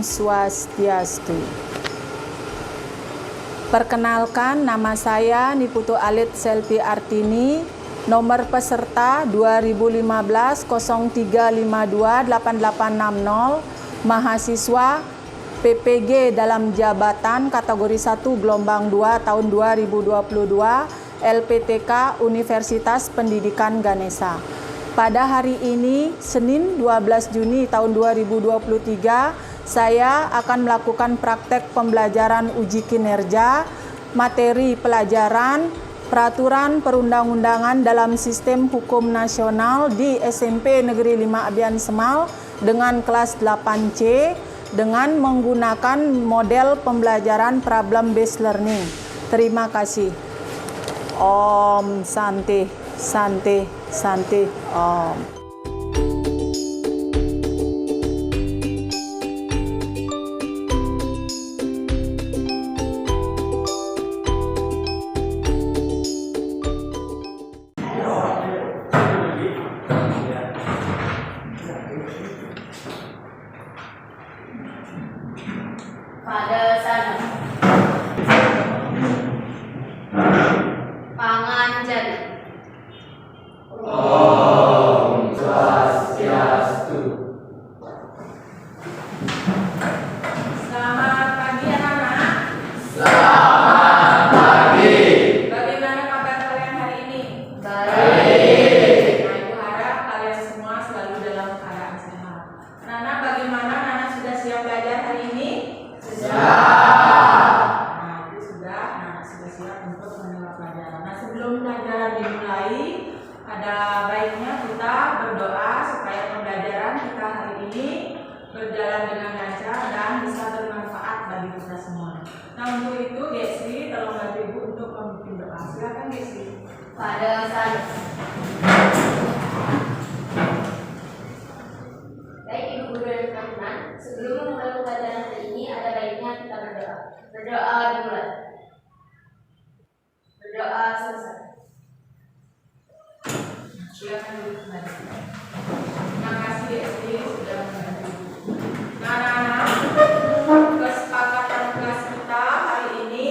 Om Swastiastu. Perkenalkan, nama saya Niputu Alit Selvi Artini, nomor peserta 2015-0352-8860, mahasiswa PPG dalam jabatan kategori 1 gelombang 2 tahun 2022, LPTK Universitas Pendidikan Ganesha. Pada hari ini, Senin 12 Juni tahun 2023, saya akan melakukan praktek pembelajaran uji kinerja, materi pelajaran, peraturan perundang-undangan dalam sistem hukum nasional di SMP Negeri 5 Abian Semal dengan kelas 8C dengan menggunakan model pembelajaran problem based learning. Terima kasih. Om Santi, Santi, Santi, Om. Pada sana panganjan. Om Swastiastu. Selamat pagi anak-anak. Selamat pagi. Bagaimana kabar kalian hari ini? Baik. Nah, Ibu harap kalian semua selalu dalam keadaan sehat. Anak-anak, bagaimana anak sudah siap belajar hari ini? Nah, itu sudah, anak sudah siap untuk menerima pelajaran. Nah, sebelum pelajaran dimulai, ada baiknya kita berdoa supaya pembelajaran kita hari ini berjalan dengan lancar dan bisa bermanfaat bagi kita semua. Nah, untuk itu, Desi, tolong bantu Ibu untuk memimpin doa. Silakan, Desi. Pada sana. Baik Ibu Guru dan teman-teman, sebelum memulai pelajaran hari ini ada baiknya kita berdoa. Berdoa dimulai. Berdoa selesai. Silakan duduk kembali. Terima kasih Desi sudah membantu. Nah, anak-anak, kesepakatan kelas kita hari ini,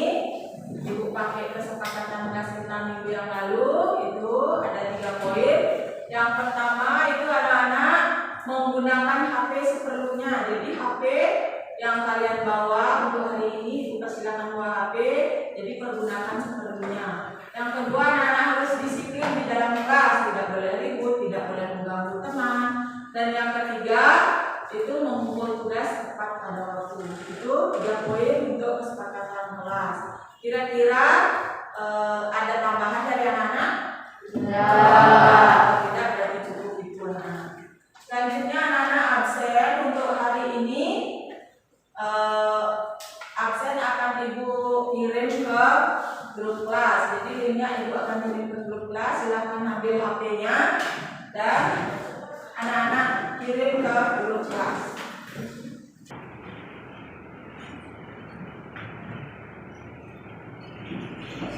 Ibu pakai kesepakatan kelas kita minggu yang lalu, itu ada 3 poin. Yang pertama itu anak-anak menggunakan HP seperlunya. Jadi HP yang kalian bawa untuk hari ini, Ibu persilakan bawa HP, jadi pergunakan seperlunya. Yang kedua, anak-anak harus disiplin di dalam kelas, tidak boleh ribut, tidak boleh mengganggu teman. Dan yang ketiga, itu mengumpul tugas tepat pada waktu. Itu 3 poin untuk kesepakatan kelas. Kira-kira ada tambahan dari anak-anak? Tidak, berarti cukup itu anak. Selanjutnya anak-anak absen untuk hari ini. Absen akan Ibu kirim ke grup kelas. Jadi linknya Ibu akan kirim ke grup kelas. Silahkan ambil HP-nya dan anak-anak kirim ke grup kelas.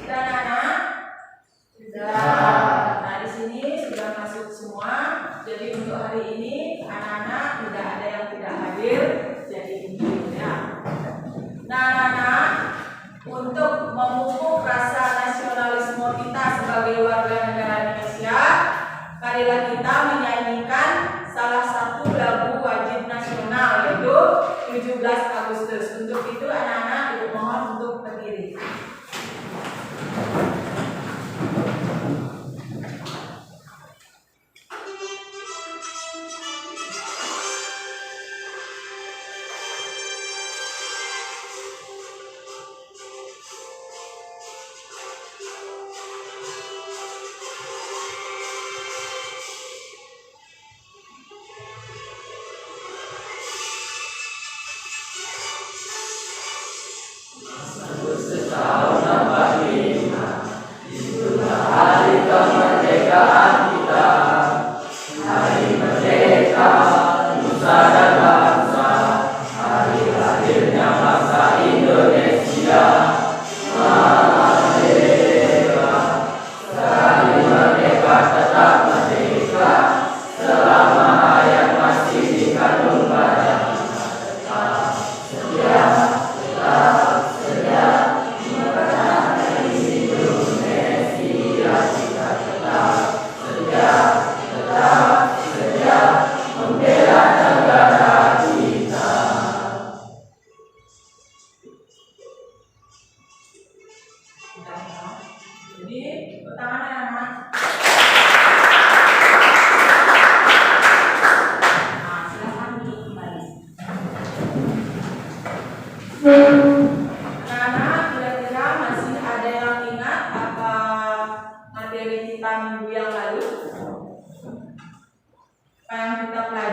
Sudah anak-anak? Sudah. Nah, di sini sudah masuk semua. Jadi untuk hari ini anak-anak tidak ada yang tidak hadir. Jadi ini ya. Nah, anak-anak, untuk memupuk rasa nasionalisme kita sebagai warga negara Indonesia, marilah kita menyanyikan salah satu lagu wajib nasional, yaitu 17 Agustus. Untuk itu anak-anak Ibu mohon untuk berdiri.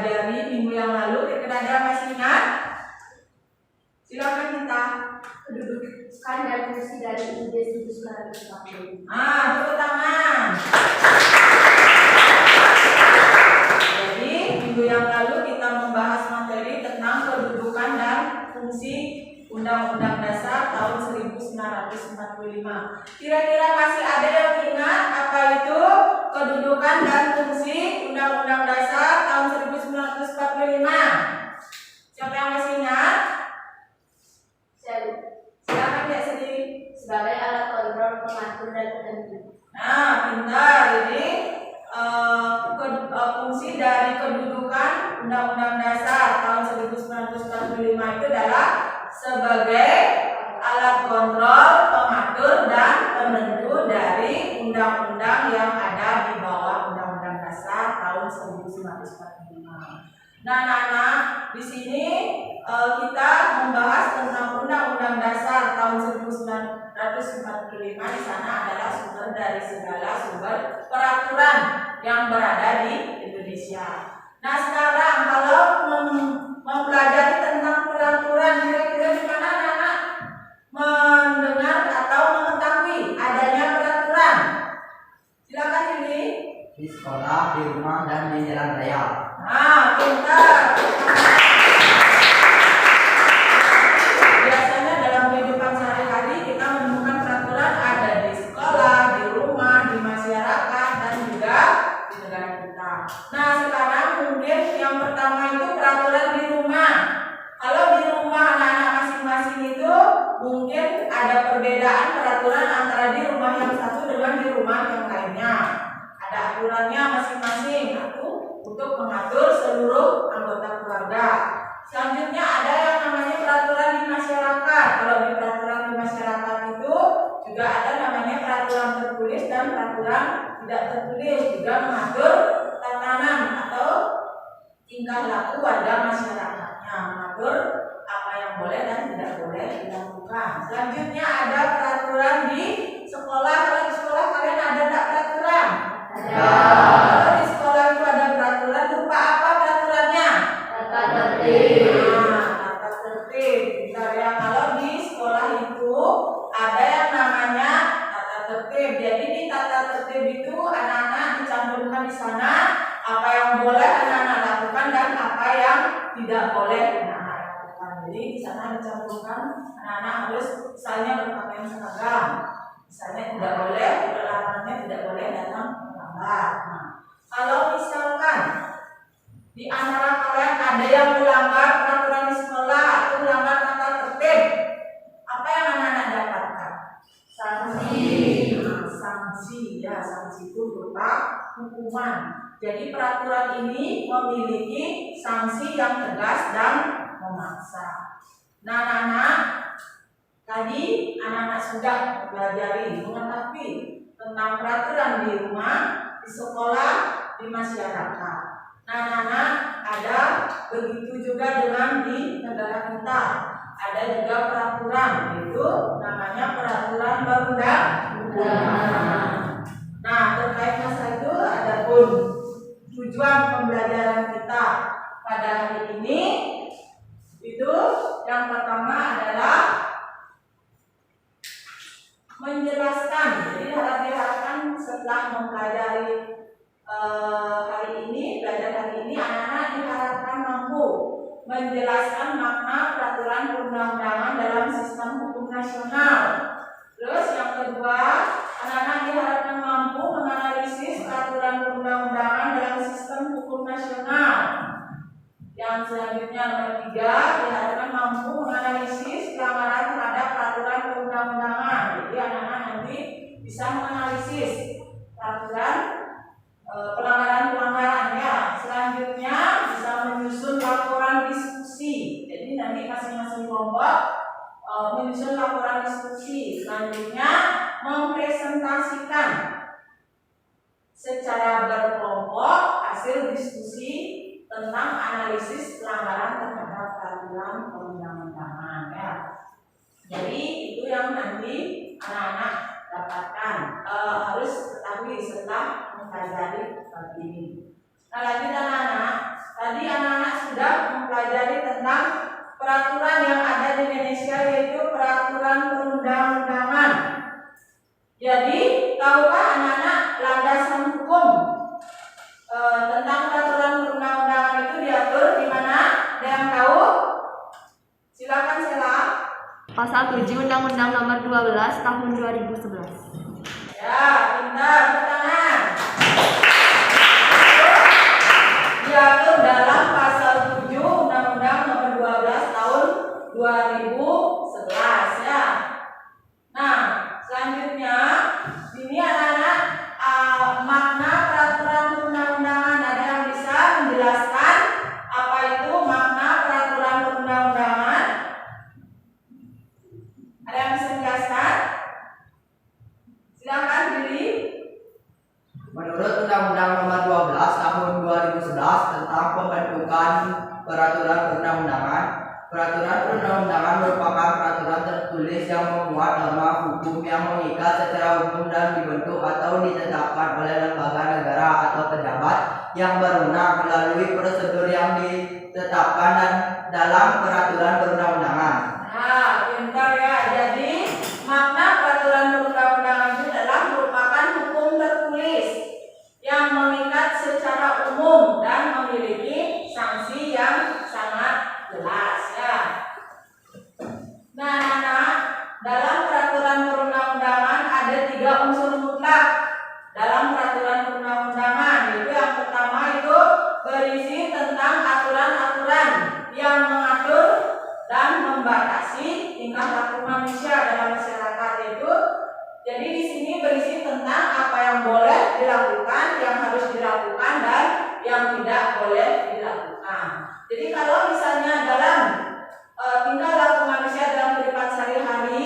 pelajari minggu yang lalu. Kira-kira masih ingat? Silakan kita. Kedudukan dan fungsi dari IUB 1945. Tepuk tangan. Jadi minggu yang lalu kita membahas materi tentang kedudukan dan fungsi Undang-Undang Dasar tahun 1945. Kira-kira masih ada yang ingat apa itu kedudukan dan fungsi Undang-Undang Dasar tahun 1945? Siapa yang masih ingat? Silakan ya sendiri. Sebagai alat kontrol, pengatur, dan penentu. Pintar. Jadi fungsi dari kedudukan Undang-Undang Dasar tahun 1945 itu adalah sebagai alat kontrol, pengatur, dan penentu dari undang-undang yang ada di bawah Undang-Undang Dasar tahun 1945. Nah, anak-anak, di sini kita membahas tentang Undang-Undang Dasar tahun 1945. Di sana adalah sumber dari segala sumber peraturan yang berada di Indonesia. Nah, sekarang kalau mempelajari tentang peraturan, kira-kira di mana anak-anak mendengar atau mengetahui adanya peraturan? Silakan ini. Di sekolah, di rumah, dan di jalan raya. Pintar. Biasanya dalam kehidupan sehari-hari kita menemukan peraturan ada di sekolah, di rumah, di masyarakat, dan juga di negara kita. Nah, sekarang mungkin yang pertama itu peraturan di rumah. Kalau di rumah anak-anak masing-masing itu mungkin ada perbedaan peraturan antara di rumah yang satu dengan di rumah yang lainnya. Ada aturannya masing-masing untuk mengatur seluruh anggota keluarga. Selanjutnya ada yang namanya peraturan di masyarakat. Kalau di peraturan di masyarakat itu juga ada namanya peraturan tertulis dan peraturan tidak tertulis, juga mengatur tatanan atau tingkah laku warga masyarakatnya, mengatur apa yang boleh dan tidak boleh dilakukan. Selanjutnya ada peraturan di sekolah. Kalau di sekolah kalian ada tidak peraturan? Ada. Kalau di sekolah itu ada peraturan, berupa apa peraturannya? Tata tertib. Tata tertib. Bentar ya, kalau di sekolah itu ada yang namanya tata tertib. Jadi di tata tertib itu anak-anak dicantumkan di sana apa yang boleh anak-anak lakukan dan apa yang tidak boleh anak-anak lakukan. Jadi di sana dicantumkan anak-anak harus misalnya berpakaian seragam. Misalnya tidak boleh, larangannya tidak boleh datang terlambat. Kalau misalkan di antara kalian ada yang melanggar peraturan di sekolah atau melanggar tata tertib, apa yang anak-anak dapatkan? Sanksi. Sanksi ya, sanksi itu berupa hukuman. Jadi peraturan ini memiliki sanksi yang tegas dan memaksa. Nah, anak-anak, tadi anak-anak sudah mempelajari, mengetahui tentang peraturan di rumah, di sekolah, di masyarakat. Nah, anak-anak, ada begitu juga dengan di negara kita. Ada juga peraturan, yaitu namanya peraturan perundang-undangan. Nah, terkait masalah itu ada pun tujuan pembelajaran kita pada hari ini itu yang pertama adalah menjelaskan. Jadi diharapkan setelah mempelajari belajar hari ini anak-anak diharapkan mampu menjelaskan makna peraturan perundang-undangan dalam sistem hukum nasional. Terus yang kedua, anak-anak diharapkan mampu menganalisis peraturan perundang-undangan dalam sistem hukum nasional. Yang selanjutnya nomor 3, diharapkan mampu menganalisis pelanggaran terhadap peraturan perundang-undangan. Jadi anak-anak nanti bisa menganalisis peraturan pelanggaran-pelanggaran ya. Selanjutnya bisa menyusun laporan diskusi. Jadi nanti masing-masing kelompok menyusun laporan diskusi. Selanjutnya mempresentasikan secara berkelompok hasil diskusi tentang analisis pelanggaran terhadap peraturan perundang-undangan ya. Jadi itu yang nanti anak-anak dapatkan, harus ketahui setelah mempelajari bab ini. Nah, lanjut anak-anak, Tadi anak-anak sudah mempelajari tentang peraturan yang ada di Indonesia, yaitu peraturan perundang-undangan. Jadi, tahukah anak-anak landasan hukum tentang peraturan perundang-undangan itu diatur di mana? Ada yang tahu? Silakan Sela. Pasal 7 Undang-Undang Nomor 12 Tahun 2011. Ya, pintar, bertangan. Diatur dalam pasal 7 Undang-Undang Nomor 12 Tahun 2011 ya. Nah, selanjutnya ini anak-anak makna peraturan perundang-undangan. Ada yang bisa menjelaskan apa itu makna peraturan perundang-undangan? Ada yang bisa menjelaskan? Silakan Billy. Menurut Undang-Undang Nomor 12 Tahun 2011 tentang pembentukan peraturan perundang-undangan, peraturan perundang-undangan merupakan peraturan tertulis yang memuat norma hukum yang mengikat secara umum dan dibentuk atau ditetapkan oleh lembaga negara atau pejabat yang berwenang melalui prosedur yang ditetapkan dan dalam peraturan perundang-undangan. Nah, pintar ya. Jadi makna peraturan perundang-undangan itu adalah merupakan hukum tertulis yang mengikat secara umum dan memiliki sanksi yang sangat jelas ya. Nah, dalam peraturan perundang-undangan ada 3 unsur mutlak dalam peraturan perundang-undangan. Yaitu yang pertama itu berisi tentang aturan-aturan yang mengatur dan membatasi tingkah laku manusia dalam masyarakat itu. Jadi di sini berisi tentang apa yang boleh dilakukan, yang harus dilakukan, dan yang tidak boleh dilakukan. Jadi kalau misalnya dalam tingkah laku manusia dalam kehidupan sehari-hari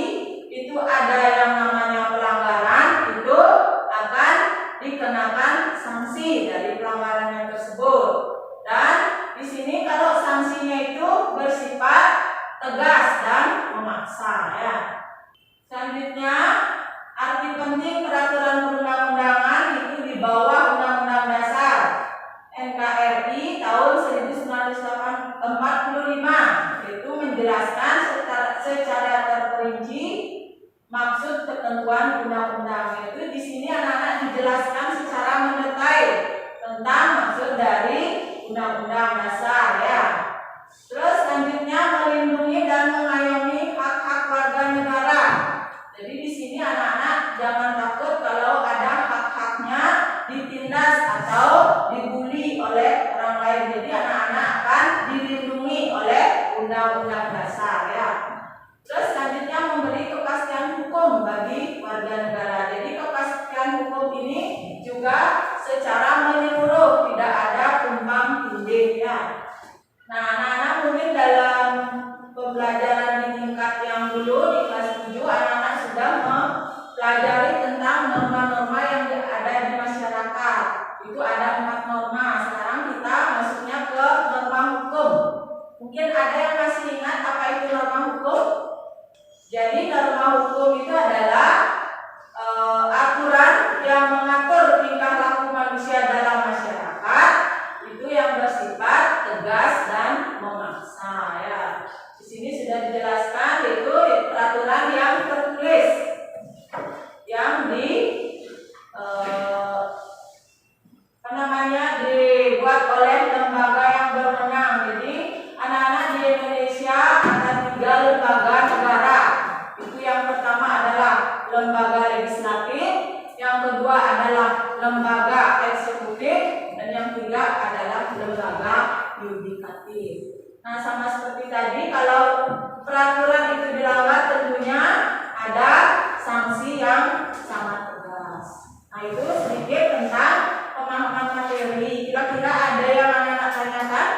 itu ada yang namanya pelanggaran, itu akan dikenakan sanksi dari pelanggaran tersebut. Dan di sini kalau sanksinya itu bersifat tegas dan memaksa ya. Selanjutnya, arti penting peraturan perundang-undangan itu di bawah Undang-Undang Dasar NKRI tahun 1945, yaitu menjelaskan secara terperinci maksud ketentuan undang-undang. Itu di sini anak-anak dijelaskan secara mendetail tentang maksud dari Undang-Undang Dasar ya. Terus selanjutnya melindungi dan mengayomi hak-hak warga negara. Jadi di sini anak-anak jangan takut kalau ada hak-haknya ditindas atau dibully oleh orang lain. Jadi anak-anak akan dilindungi oleh Undang-Undang Dasar ya. Terus selanjutnya memberi kepastian hukum bagi warga negara. Jadi kepastian hukum ini juga secara menyeluruh, tidak ada tumpang tindih ya. Nah, anak-anak mungkin dalam pembelajaran di tingkat yang dulu di kelas 7 anak-anak sudah mempelajari tentang norma-norma yang ada di masyarakat. Itu ada 4 norma. Sekarang kita masuknya ke norma hukum. Mungkin ada yang masih ingat apa itu norma hukum? Jadi norma hukum itu adalah aturan yang mengatur tingkah laku manusia dalam masyarakat, itu yang bersifat tegas dan memaksa ya. Di sini sudah dijelaskan yaitu peraturan yang tertulis yang dibuat oleh lembaga yang berwenang. Jadi anak-anak di Indonesia ada 3 lembaga negara. Itu yang pertama adalah lembaga legislatif, yang kedua adalah lembaga eksekutif, dan yang ketiga adalah lembaga yudikatif. Nah, sama seperti tadi, kalau peraturan itu dilanggar tentunya ada sanksi yang sangat tegas. Nah, itu sedikit tentang pemahaman materi. Kira-kira ada yang anak-anak tanyakan?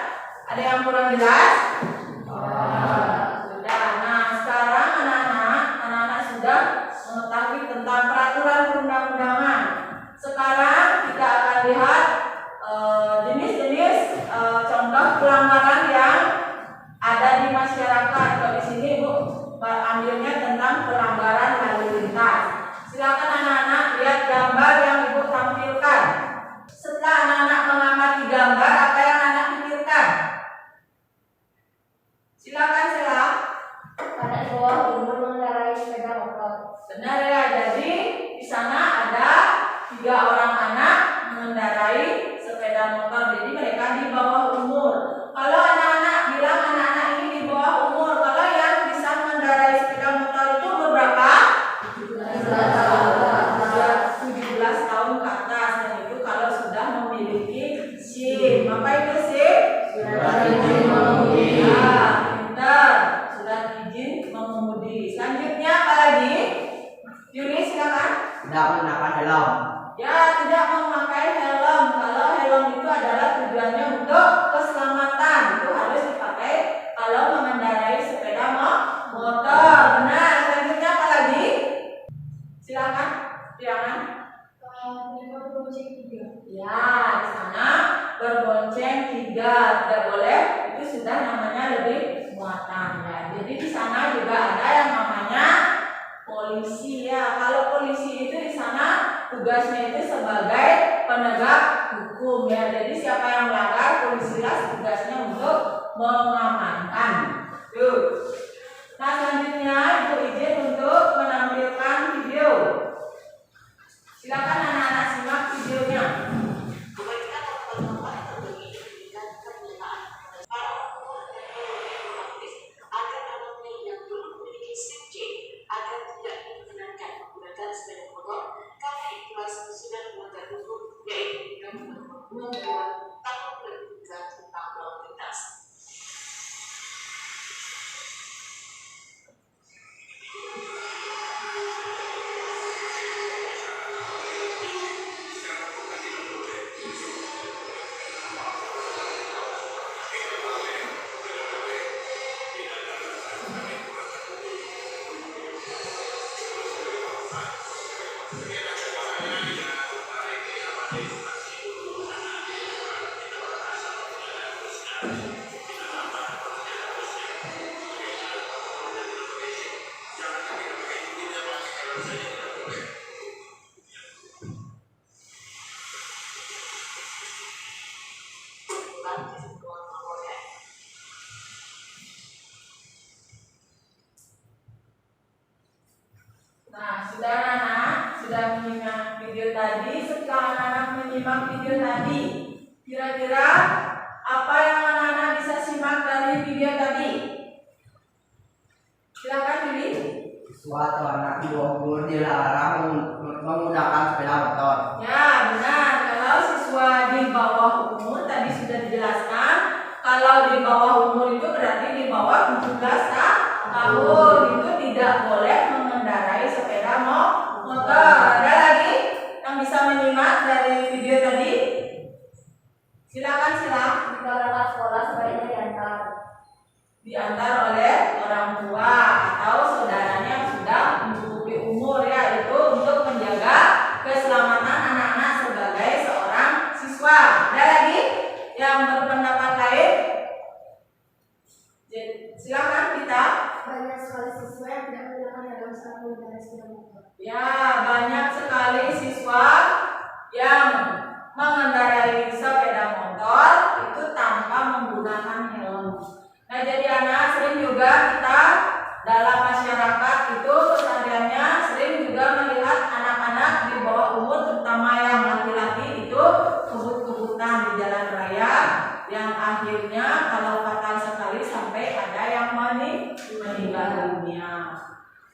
Ada yang kurang jelas? Sudah. Nah, sekarang anak-anak sudah mengetahui tentang peraturan perundang-undangan. Sekarang kita akan lihat jenis-jenis contoh pelanggaran yang ada di masyarakat. Kalau di sini Ibu ambilnya tentang pelanggaran lalu lintas. Silakan anak-anak lihat gambar yang Ibu tampilkan. Setelah anak-anak mengamati gambar, apa yang anak pikirkan? Silakan Sela. Anak di bawah umur mengendarai sepeda motor. Benar ya, jadi di sana ada 3 orang anak mengendarai sepeda motor. Jadi mereka di bawah umur. Kalau anak-anak bilang anak-anak ini di bawah umur, kalau yang bisa mengendarai sepeda motor itu umur berapa? 17 tahun ke atas, dan itu kalau sudah memiliki SIM. Apa itu SIM? Surat izin mengemudi. Ya, pintar. Surat izin mengemudi. Selanjutnya apa lagi? Yuni silakan. Tidak menggunakan helm. Ya, tidak memakai helm. Kalau helm itu adalah tujuannya untuk keselamatan. Itu harus dipakai kalau mengendarai sepeda motor. Benar. Selanjutnya apa lagi? Silakan. Jangan. Ya, di sana berbonceng 3. Tidak boleh. Itu sudah namanya lebih muatan ya. Jadi di sana juga ada yang namanya polisi ya. Kalau polisi itu di sana tugasnya itu sebagai penegak hukum ya. Jadi siapa yang melanggar, polisilah tugasnya untuk mengamankan. Tuh. Nah, selanjutnya Ibu izin untuk menampilkan video. Silakan anak-anak simak videonya. Nah, sudah anak-anak sudah menyimak video tadi. Setelah anak-anak menyimak video tadi, kira-kira apa yang anak-anak bisa simak dari video tadi? Silakan Yuli. Siswa atau anak di bawah umur dilarang menggunakan sepeda motor. Ya, benar. Kalau siswa di bawah umur tadi sudah dijelaskan. Kalau di bawah umur itu berarti di bawah 17 tahun. Itu tidak boleh mengendarai sepeda motor. Ada lagi yang bisa menyimak dari video tadi? Silakan silakan. Jika berangkat sekolah sebaiknya Diantar oleh orang tua atau saudaranya yang sudah mencukupi umur ya, itu untuk menjaga keselamatan anak-anak sebagai seorang siswa. Ada lagi yang berpendapat lain? Silakan kita. banyak sekali siswa yang tidak menggunakan helm saat mengendarai sepeda motor. Ya, banyak sekali siswa yang mengendarai sepeda motor itu tanpa menggunakan helm. Nah, jadi anak sering juga kita dalam masyarakat itu kesehariannya sering juga melihat anak-anak di bawah umur, terutama yang laki-laki itu kebut-kebutan di jalan raya yang akhirnya kalau fatal sekali sampai ada yang meninggal dunia.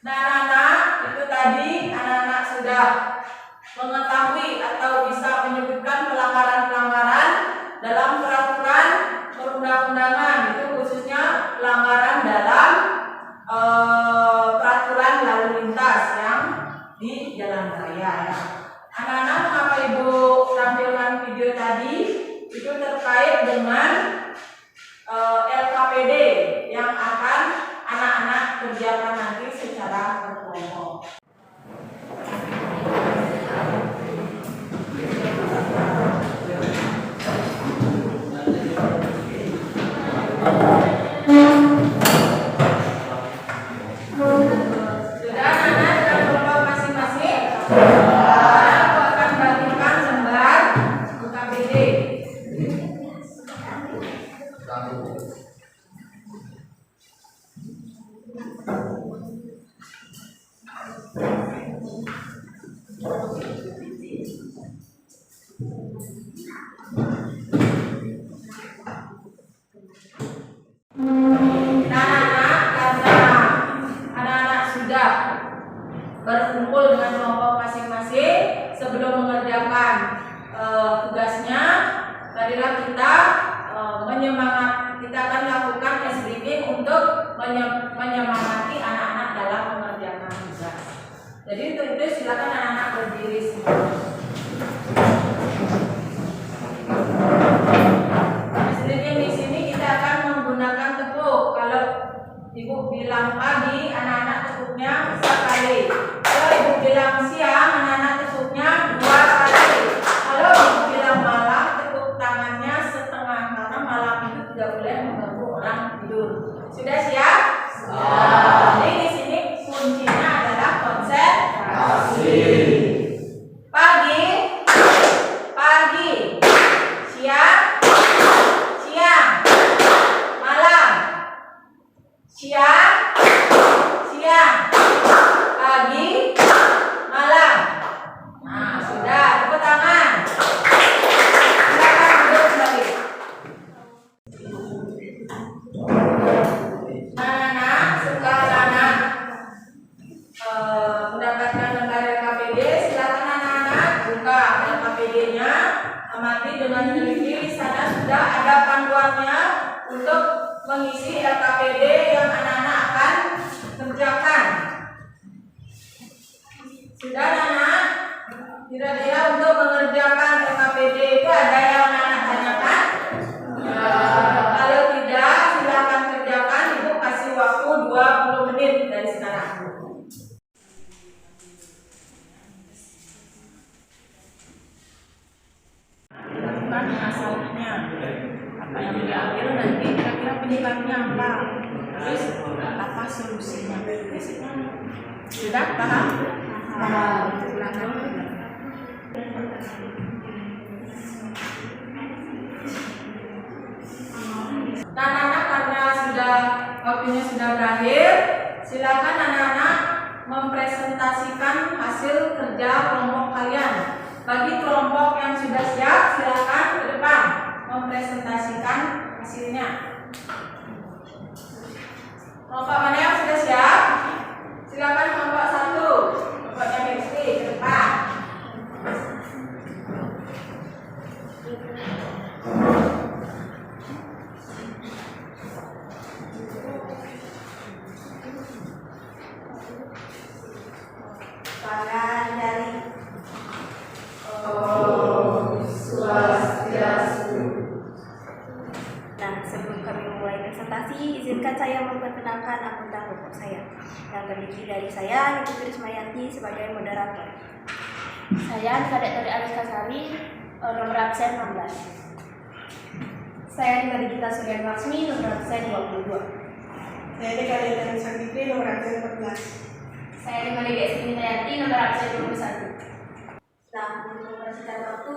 Nah, anak-anak itu tadi anak-anak sudah mengetahui atau bisa menyebutkan pelanggaran-pelanggaran dalam peraturan perundang-undangan, itu khususnya pelanggaran dalam peraturan lalu lintas yang di jalan raya ya. Anak-anak, mengapa Ibu tampilkan video tadi? Itu terkait dengan LKPD yang akan anak-anak kerjakan nanti secara berkelompok. Sudah anak-anak dalam kelompok masing-masing? Aku akan bagikan lembar UKBD. marilah kita kita akan lakukan briefing untuk menyemangati anak-anak dalam mengerjakan tugas. Jadi untuk itu silakan anak-anak berdiri semua. Briefing di sini kita akan menggunakan tepuk. Kalau ibu bilang pagi, anak-anak tepuknya sekali. Kalau ibu bilang siang, anak-anak tepuknya 2 kali. Kalau ibu bilang malam, tepuk tangannya setengah, karena malam itu tidak boleh mengganggu orang tidur. Sudah siap? Jadi di sini kuncinya adalah konsentrasi. Pagi, pagi, siang, siang, malam, siang, siang, pagi, malam. Nah, sudah, tepuk tangan. Silakan duduk kembali. Nana, setelah Nana mendapatkan lembar LKPD, silakan anak-anak buka LKPD-nya, amati dengan teliti. Di sana sudah ada panduannya untuk mengisi LKPD yang anak-anak akan kerjakan. Sudah anak-anak? Kira-kira untuk mengerjakan LKPD itu ada yang anak tanyakan? Ya. Kalau tidak, silakan kerjakan. Ibu kasih waktu 20 menit dari sekarang. Lakukan masalahnya. Apa yang diambil nanti kira-kira penyebabnya apa? Terus apa solusinya? Sudah paham? Paham. Silakan. Nah, anak-anak karena waktunya sudah berakhir, silakan anak-anak mempresentasikan hasil kerja kelompok kalian. Bagi kelompok yang sudah siap, silakan ke depan mempresentasikan hasilnya. Kelompok mana yang sudah siap? Silakan kelompok 1, kelompoknya Besti, ke depan. Tangan jari. Om Swastiastu. Nah, sebelum kami memulai presentasi, izinkan saya memperkenalkan anggota kelompok saya yang terdiri dari saya, Ibu Trismayanti sebagai moderator. Saya Kadek Tori Ariska Sari, nomor absen 16. Saya Nidita Surya Laksmi, nomor absen 22. Saya Kadek Tori Sakitri, nomor absen 14. Saya Desti Nitayati, nomor absen 21. Nah, untuk mempersingkat waktu,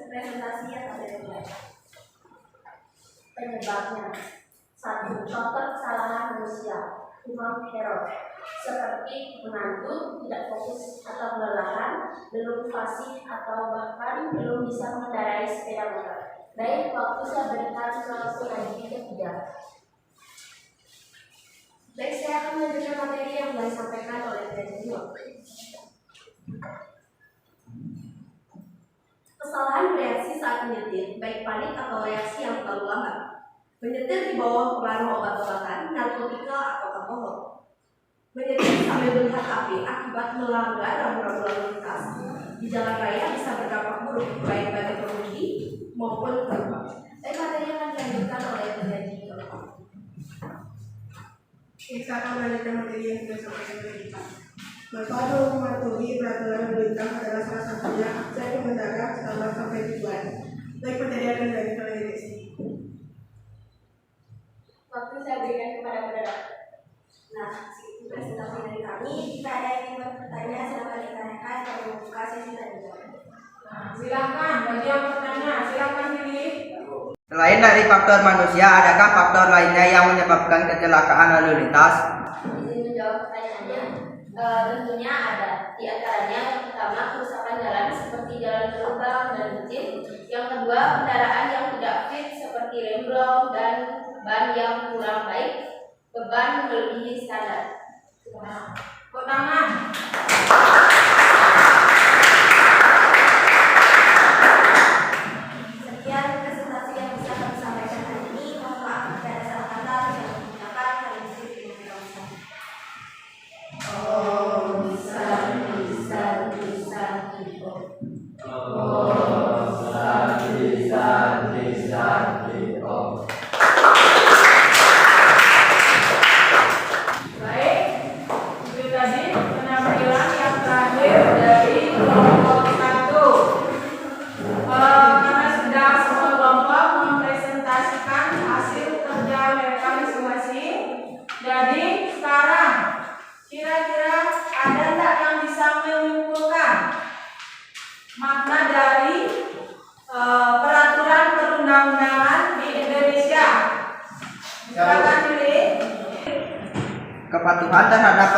presentasi akan dimulai. Penyebabnya: 1. Contoh kesalahan manusia, human error, seperti mengantuk, tidak fokus atau kelelahan, belum fasih atau bahkan belum bisa mengendarai sepeda motor. Baik, waktu saya berikan solusi lagi ketiga. Baik, saya akan melanjutkan materi yang telah disampaikan oleh Presiden. Kesalahan reaksi saat menyetir, baik panik atau reaksi yang terlalu lambat. Menyetir di bawah pengaruh obat-obatan, narkotika atau alkohol. Menyetir sambil melihat api akibat melanggar rambu-rambu lalu lintas di jalan raya bisa berdampak buruk baik bagi pengemudi maupun penumpang. Baik, materi yang akan dilanjutkan oleh penyaji. Kita akan melanjutkan materi yang sudah disampaikan oleh kita. Metode mematuhi peraturan lalu lintas adalah salah satunya absen pengendara selamat sampai tujuan. Baik, materi akan dilanjutkan oleh Desi. Waktu saya berikan kepada saudara. Nah, presentasi dari kami. Jika ada yang ingin bertanya, silakan ditanyakan dan membuka sesi tanya jawab. Nah, silakan bagi yang bertanya, silakan pilih. Selain dari faktor manusia, adakah faktor lainnya yang menyebabkan kecelakaan lalu lintas? Izin menjawab pertanyaannya. Tentunya ada. Di antaranya yang pertama kerusakan jalan seperti jalan berlubang dan licin. Yang kedua kendaraan yang tidak fit seperti remblong dan ban yang kurang baik, beban melebihi standar. Tepuk tangan. Sekian presentasi Baik, itu tadi penampilan yang terakhir dari kelompok 1. Karena sudah semua kelompok mempresentasikan hasil kerja mereka masing-masing, jadi sekarang kira-kira ada tak yang bisa menyimpulkan makna dari peraturan perundang-undangan di Indonesia? Silakan pilih. Kepatuhan terhadap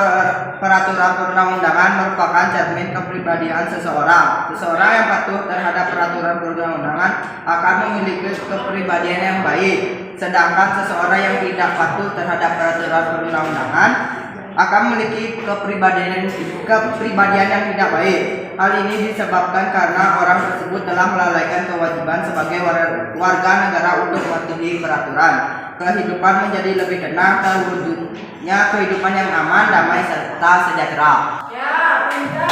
peraturan perundang-undangan merupakan cermin kepribadian seseorang. Seseorang yang patuh terhadap peraturan perundang-undangan akan memiliki kepribadian yang baik. Sedangkan seseorang yang tidak patuh terhadap peraturan perundang-undangan akan memiliki kepribadian yang tidak baik. Hal ini disebabkan karena orang tersebut telah melalaikan kewajiban sebagai warga negara untuk mematuhi peraturan. Kehidupan menjadi lebih tenang, terwujudnya kehidupan yang aman, damai, serta sejahtera. Ya, pintar.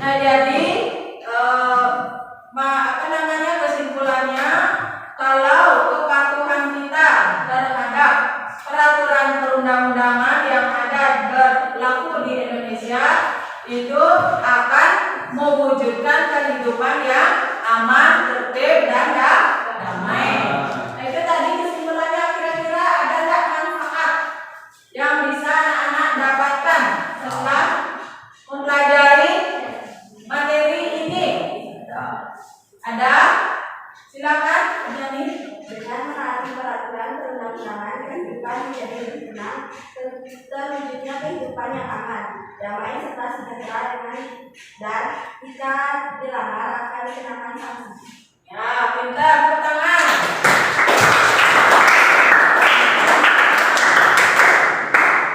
Nah, jadi kesimpulannya, kalau kepatuhan kita terhadap peraturan perundang-undangan yang ada berlaku di Indonesia itu akan mewujudkan kehidupan yang aman, tertib, dan damai. Nah, itu tadi kesimpulannya. Kira-kira ada nggak manfaat yang bisa anak-anak dapatkan setelah mempelajari materi ini? Ada? Silakan, Jani. Dengan menaati peraturan perundang-undangan, kehidupan menjadi lebih tenang, terwujudnya kehidupan yang aman, damai, serta sejahtera dan jika dilanggar akan dikenakan sanksi. Ya, pintar, tepuk tangan.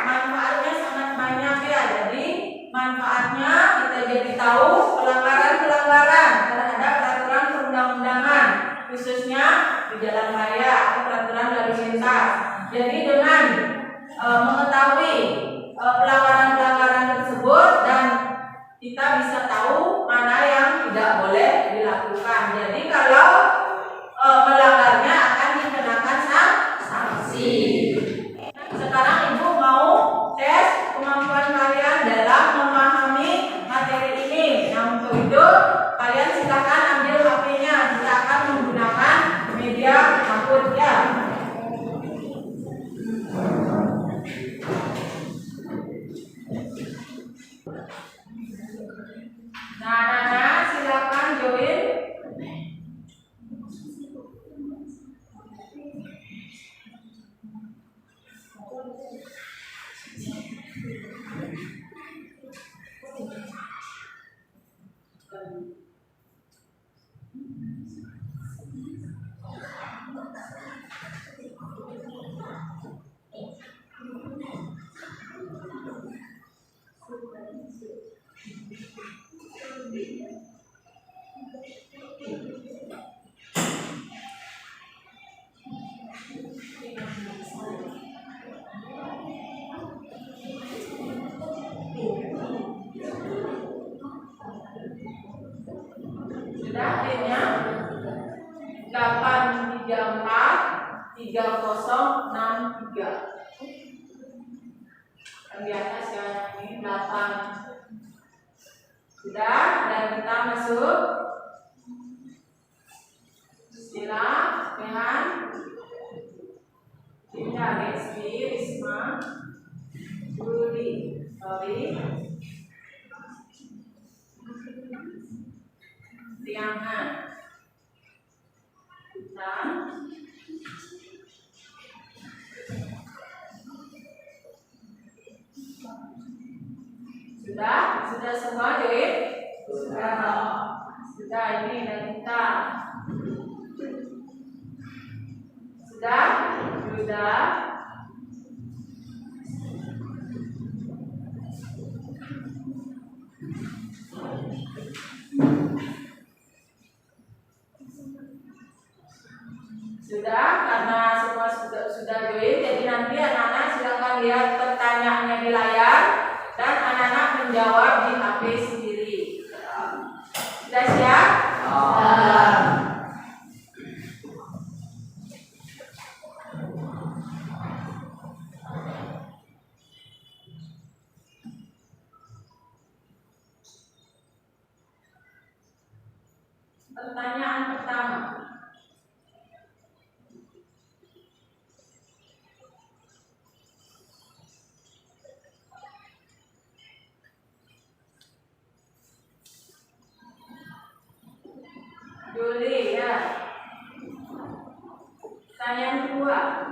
Manfaatnya sangat banyak ya. Jadi manfaatnya kita jadi tahu pelanggaran-pelanggaran terhadap peraturan perundang-undangan, khususnya di jalan raya atau peraturan lalu lintas. Jadi dengan mengetahui pelanggaran-pelanggaran tersebut, dan kita bisa tahu mana yang tidak boleh dilakukan. Jadi kalau melanggarnya akan dikenakan sanksi. Sekarang Ibu mau tes kemampuan kalian dalam memahami materi ini. Nah, untuk itu kalian silakan ambil HP-nya. Kita akan menggunakan media Kahoot ya. Nah, silakan join. Sudah pinnya 834 3063. Yang di atas ya, ini 8. Sudah, dan kita masuk istilah dengan Dinda, Rizky, Risma, Juli, Tori, Riana, kita, sudah semua join? Sudah ini dan kita sudah. Sudah, karena semua sudah join, jadi nanti anak-anak silakan lihat pertanyaannya di layar dan anak-anak menjawab di HP sendiri. Sudah siap? Pertanyaan pertama. Juli ya. Pertanyaan kedua.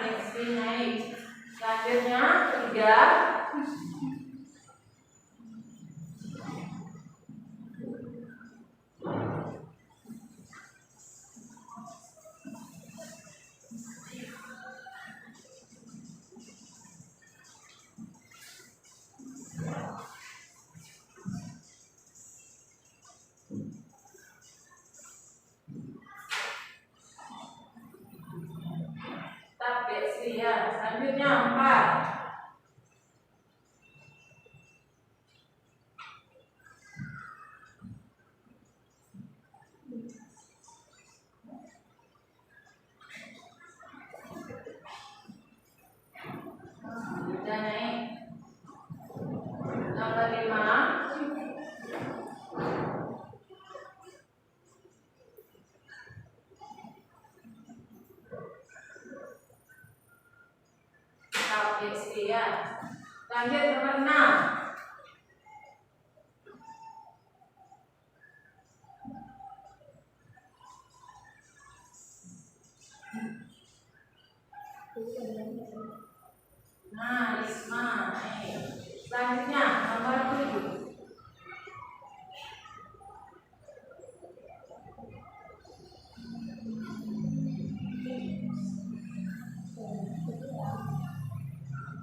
Desi naik. Selanjutnya ketiga. Desi ya. Selanjutnya 4. Sudah naik. Nomor 5. Desi ya. Lanjut nomor 6. Risma naik. Selanjutnya nomor 7.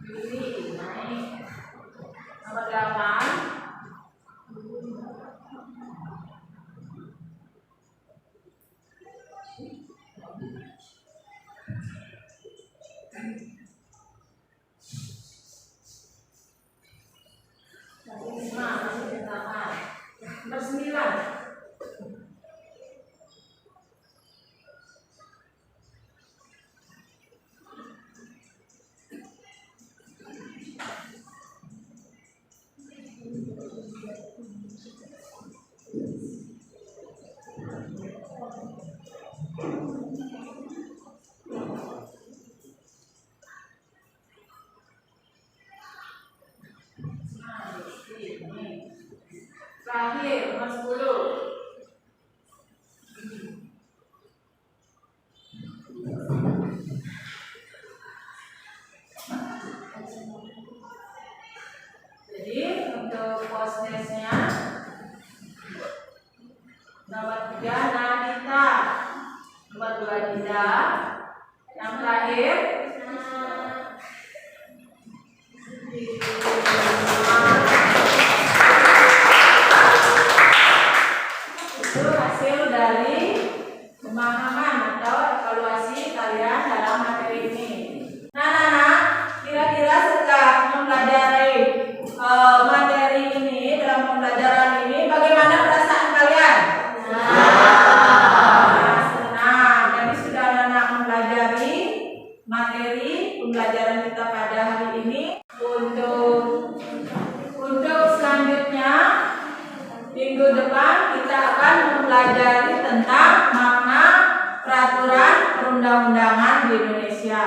Juli naik. Nomor 8. Risma masih di 8. Nomor 9. Terakhir nomor 10. Jadi untuk postnessnya nomor 3 Nadita, nomor 2 Dida, yang terakhir itu hasil dari pemahaman atau evaluasi kalian dalam materi ini. Nah, kira-kira setelah mempelajari materi ini, dalam pembelajaran ini, bagaimana perasaan kalian? Senang. Jadi sudah anak mempelajari materi pembelajaran kita pada hari ini. Untuk selanjutnya minggu depan kita akan mempelajari tentang makna peraturan perundang-undangan di Indonesia.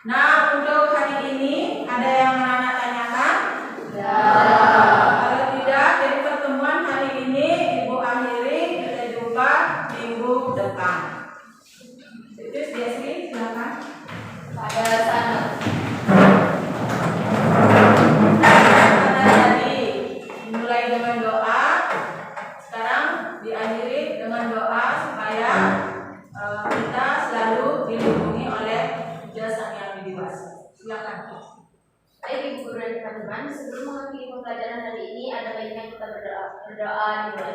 Nah, untuk hari ini ada yang menanyakan? Kalau tidak, jadi pertemuan hari ini Ibu akhiri, kita jumpa minggu depan. Itu Desri, silakan. Pada sana. Tadi dimulai dengan doa, sekarang diakhiri dengan doa supaya kita Sebelum mengakhiri pembelajaran hari ini, ada baiknya kita berdoa. Berdoa dimulai.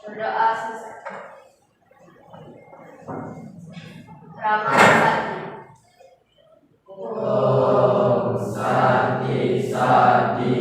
Berdoa selesai. Rama Sati. Om Santi Sati